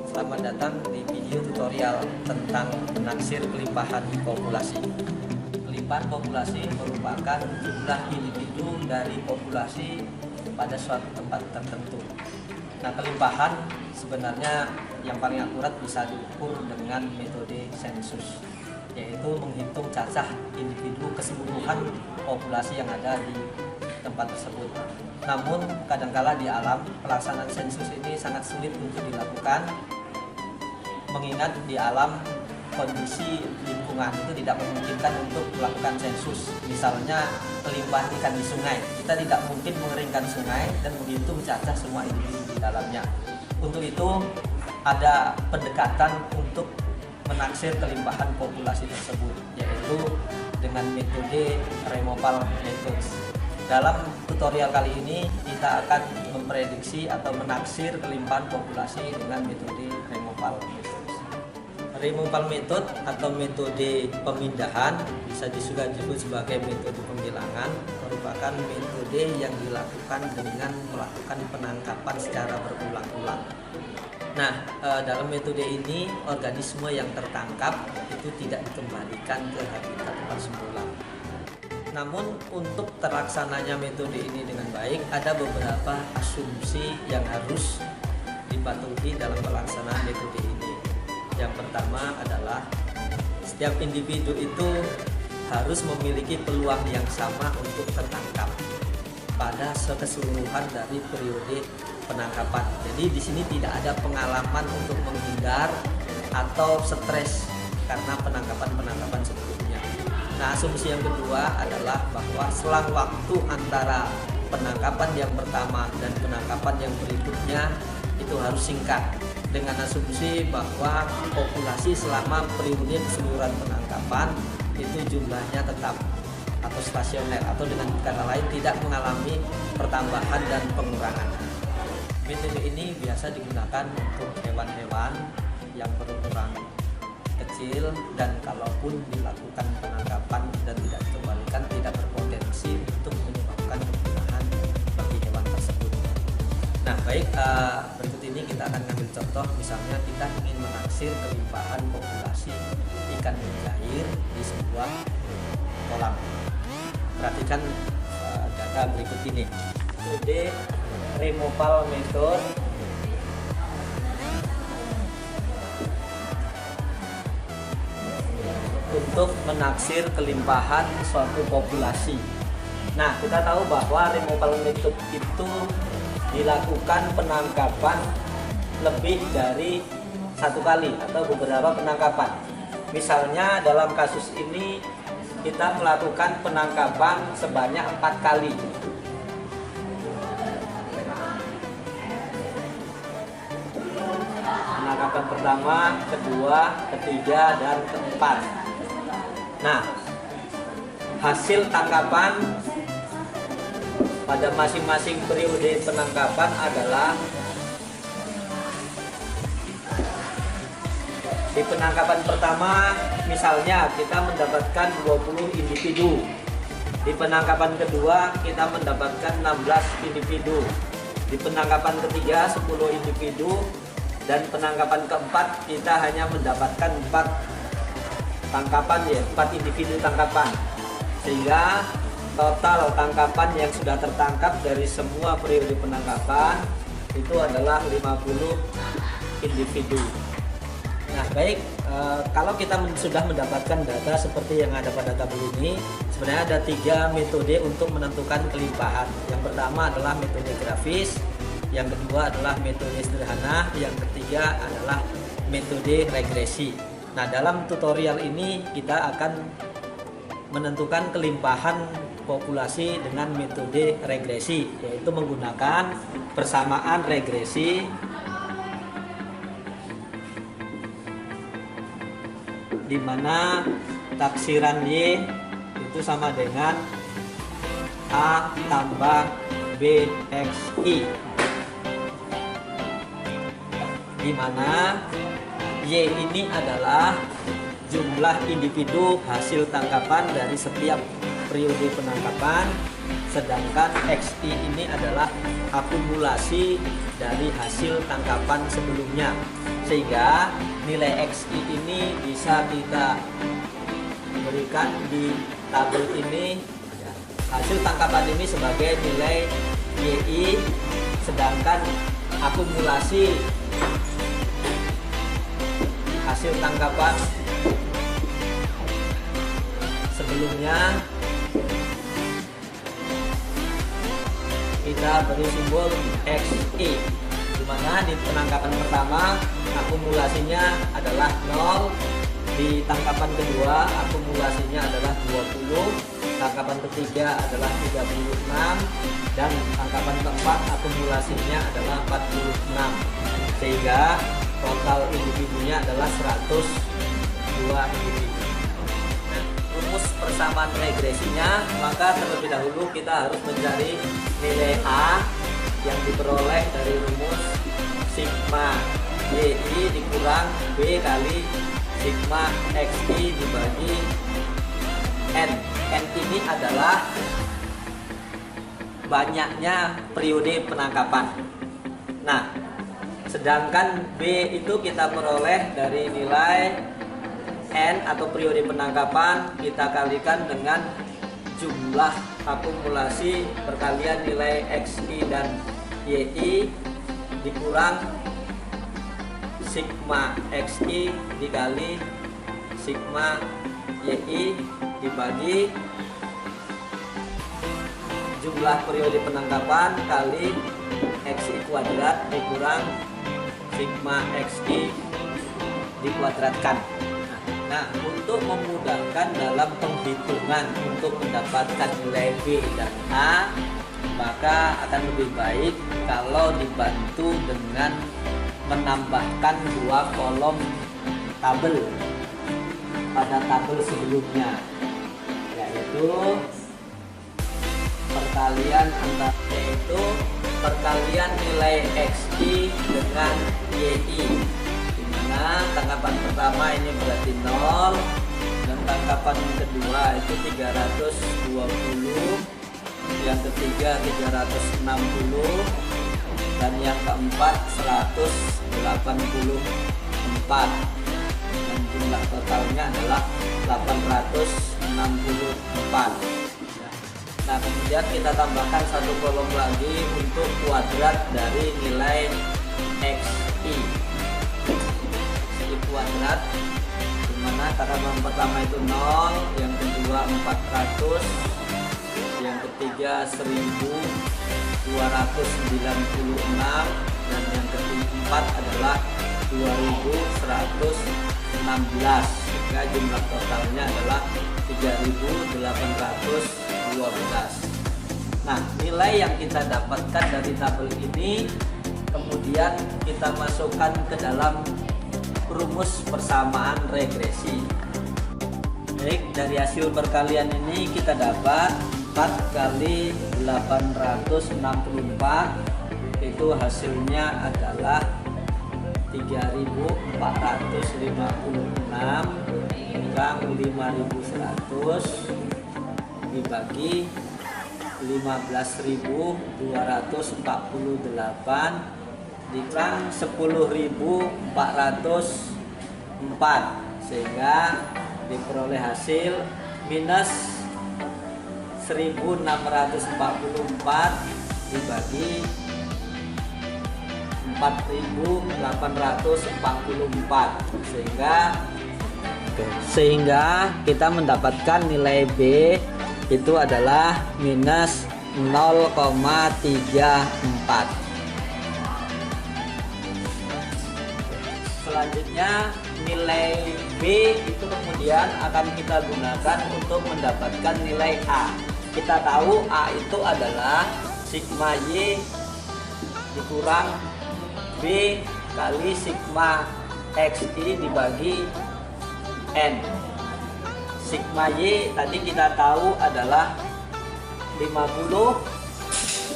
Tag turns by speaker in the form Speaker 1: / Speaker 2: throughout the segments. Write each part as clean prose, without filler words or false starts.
Speaker 1: Selamat datang di video tutorial tentang menaksir kelimpahan populasi. Kelimpahan populasi merupakan jumlah individu dari populasi pada suatu tempat tertentu. Nah, kelimpahan sebenarnya yang paling akurat bisa diukur dengan metode sensus, yaitu menghitung cacah individu keseluruhan populasi yang ada di tempat tersebut. Namun kadangkala di alam pelaksanaan sensus ini sangat sulit untuk dilakukan, mengingat di alam kondisi lingkungan itu tidak memungkinkan untuk melakukan sensus. Misalnya kelimpahan ikan di sungai, kita tidak mungkin mengeringkan sungai dan menghitung cacah semua individu di dalamnya. Untuk itu ada pendekatan untuk menaksir kelimpahan populasi tersebut, yaitu dengan metode removal methods. Dalam tutorial kali ini kita akan memprediksi atau menaksir kelimpahan populasi dengan metode removal methods. Removal method atau metode pemindahan, bisa juga disebut sebagai metode penghilangan, merupakan metode yang dilakukan dengan melakukan penangkapan secara berulang-ulang. Nah, dalam metode ini organisme yang tertangkap itu tidak dikembalikan ke habitat tempat semula. Namun untuk terlaksananya metode ini dengan baik, ada beberapa asumsi yang harus dipatuhi dalam pelaksanaan metode ini. Yang pertama adalah setiap individu itu harus memiliki peluang yang sama untuk tertangkap pada keseluruhan dari periode penangkapan. Jadi di sini tidak ada pengalaman untuk menghindar atau stres karena penangkapan sebelumnya. Nah, asumsi yang kedua adalah bahwa selang waktu antara penangkapan yang pertama dan penangkapan yang berikutnya itu harus singkat, dengan asumsi bahwa populasi selama periode keseluruhan penangkapan itu jumlahnya tetap atau stasioner, atau dengan kata lain tidak mengalami pertambahan dan pengurangan. Metode ini biasa digunakan untuk hewan-hewan yang berukuran kecil dan kalaupun dilakukan penangkapan dan tidak dikembalikan tidak berpotensi untuk menyebabkan kepunahan bagi hewan tersebut. Nah, baik, berikut ini kita akan ngambil contoh. Misalnya kita ingin menaksir kelimpahan populasi ikan mujair di sebuah kolam. Perhatikan data berikut ini. Metode removal method untuk menaksir kelimpahan suatu populasi. Nah, kita tahu bahwa removal method itu dilakukan penangkapan lebih dari satu kali atau beberapa penangkapan. Misalnya dalam kasus ini kita melakukan penangkapan sebanyak 4 kali. Penangkapan pertama, kedua, ketiga, dan keempat. Nah, hasil tangkapan pada masing-masing periode penangkapan adalah di penangkapan pertama misalnya kita mendapatkan 20 individu, di penangkapan kedua kita mendapatkan 16 individu, di penangkapan ketiga 10 individu, dan penangkapan keempat kita hanya mendapatkan 4 tangkapan, ya 4 individu tangkapan, sehingga total tangkapan yang sudah tertangkap dari semua periode penangkapan itu adalah 50 individu. Nah, baik, kalau kita sudah mendapatkan data seperti yang ada pada tabel ini, sebenarnya ada 3 metode untuk menentukan kelimpahan. Yang pertama adalah metode grafis, yang kedua adalah metode sederhana, yang ketiga adalah metode regresi. Nah, dalam tutorial ini kita akan menentukan kelimpahan populasi dengan metode regresi, yaitu menggunakan persamaan regresi di mana taksiran Y itu sama dengan A tambah BXI, di mana Y ini adalah jumlah individu hasil tangkapan dari setiap periode penangkapan sedangkan XI ini adalah akumulasi dari hasil tangkapan sebelumnya, sehingga nilai XI ini bisa kita berikan di tabel ini. Hasil tangkapan ini sebagai nilai YI, sedangkan akumulasi hasil tangkapan sebelumnya kita beri simbol XI, di mana di penangkapan pertama akumulasinya adalah 0, di tangkapan kedua akumulasinya adalah 20, tangkapan ketiga adalah 36, dan tangkapan keempat akumulasinya adalah 46, sehingga total individunya adalah 102 individu. Nah, rumus persamaan regresinya, maka terlebih dahulu kita harus mencari nilai A yang diperoleh dari rumus sigma YI dikurang B kali sigma XI dibagi N. N ini adalah banyaknya periode penangkapan. Nah, sedangkan B itu kita peroleh dari nilai N atau periode penangkapan kita kalikan dengan jumlah akumulasi perkalian nilai XI dan YI dikurang sigma XI dikali sigma YI dibagi jumlah periode penangkapan kali XI kuadrat dikurang sigma XI dikuadratkan. Nah, untuk memudahkan dalam penghitungan untuk mendapatkan nilai B dan A, maka akan lebih baik kalau dibantu dengan menambahkan 2 kolom tabel pada tabel sebelumnya, yaitu perkalian perkalian nilai XI dengan YI, di mana tangkapan pertama ini berarti 0 dan tangkapan kedua itu 320, yang ketiga 360 dan yang keempat 184, dan jumlah totalnya adalah 864. Nah, kemudian kita tambahkan 1 kolom lagi untuk kuadrat dari nilai XI. XI kuadrat, dimana tangkapan pertama itu 0, yang kedua 400, yang ketiga 1296, dan yang keempat adalah 2116, sehingga jumlah totalnya adalah 3812. Nah, nilai yang kita dapatkan dari tabel ini kemudian kita masukkan ke dalam rumus persamaan regresi. Baik, dari hasil perkalian ini kita dapat 4 kali 864 itu hasilnya adalah 3456 kurang 5100 dibagi 15.248 dikurang 10.404, sehingga diperoleh hasil minus 1.644 dibagi 4.844, sehingga kita mendapatkan nilai B itu adalah minus 0,34. Selanjutnya nilai B itu kemudian akan kita gunakan untuk mendapatkan nilai A. Kita tahu A itu adalah sigma Y dikurang B kali sigma XI dibagi N. Sigma Y tadi kita tahu adalah 50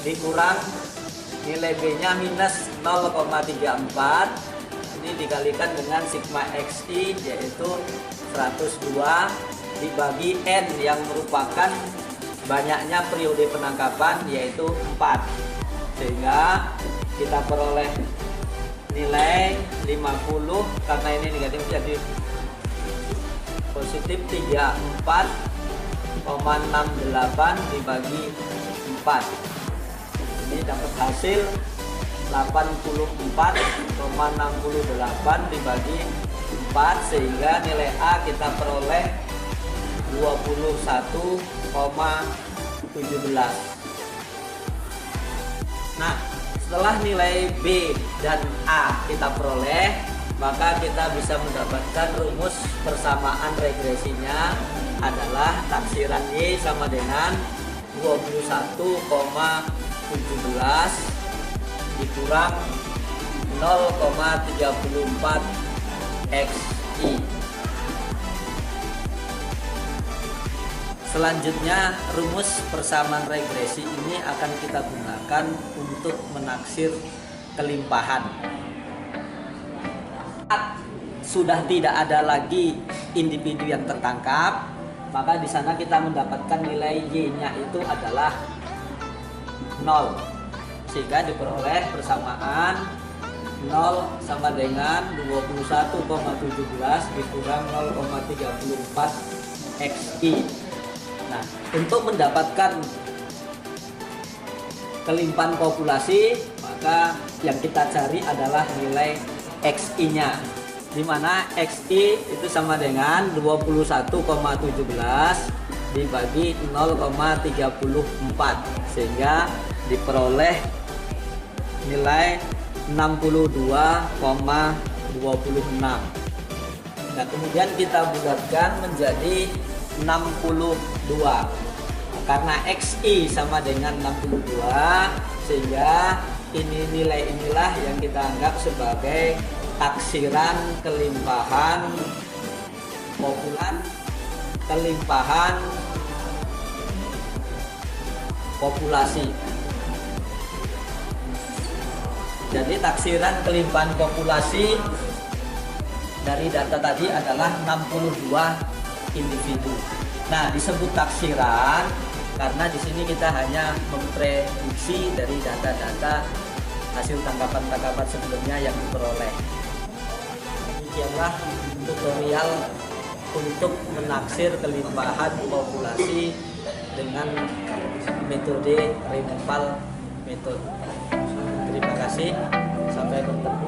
Speaker 1: dikurang nilai B nya minus 0,34, ini dikalikan dengan sigma XI yaitu 102 dibagi N yang merupakan banyaknya periode penangkapan yaitu 4, sehingga kita peroleh nilai 50 karena ini negatif jadi positif 34,68 dibagi 4. Ini dapat hasil 84,68 dibagi 4, sehingga nilai A kita peroleh 21,17. Nah, setelah nilai B dan A kita peroleh, maka kita bisa mendapatkan rumus persamaan regresinya adalah taksiran Y sama dengan 21,17 dikurang 0,34 XI. Selanjutnya, rumus persamaan regresi ini akan kita gunakan untuk menaksir kelimpahan. Sudah tidak ada lagi individu yang tertangkap, maka di sana kita mendapatkan nilai Y-nya itu adalah 0, sehingga diperoleh persamaan 0 sama dengan 21,17 dikurang 0,34 XI. Nah, untuk mendapatkan kelimpahan populasi, maka yang kita cari adalah nilai XI-nya, di mana XI itu sama dengan 21,17 dibagi 0,34, sehingga diperoleh nilai 62,26. Nah, kemudian kita bulatkan menjadi 62. Karena XI sama dengan 62, sehingga ini nilai inilah yang kita anggap sebagai taksiran kelimpahan populasi. Jadi taksiran kelimpahan populasi dari data tadi adalah 62 individu. Nah, disebut taksiran karena di sini kita hanya memprediksi dari data-data hasil tangkapan-tangkapan sebelumnya yang diperoleh. Demikianlah tutorial untuk menaksir kelimpahan populasi dengan metode Rainfall Method. Terima kasih, sampai bertemu.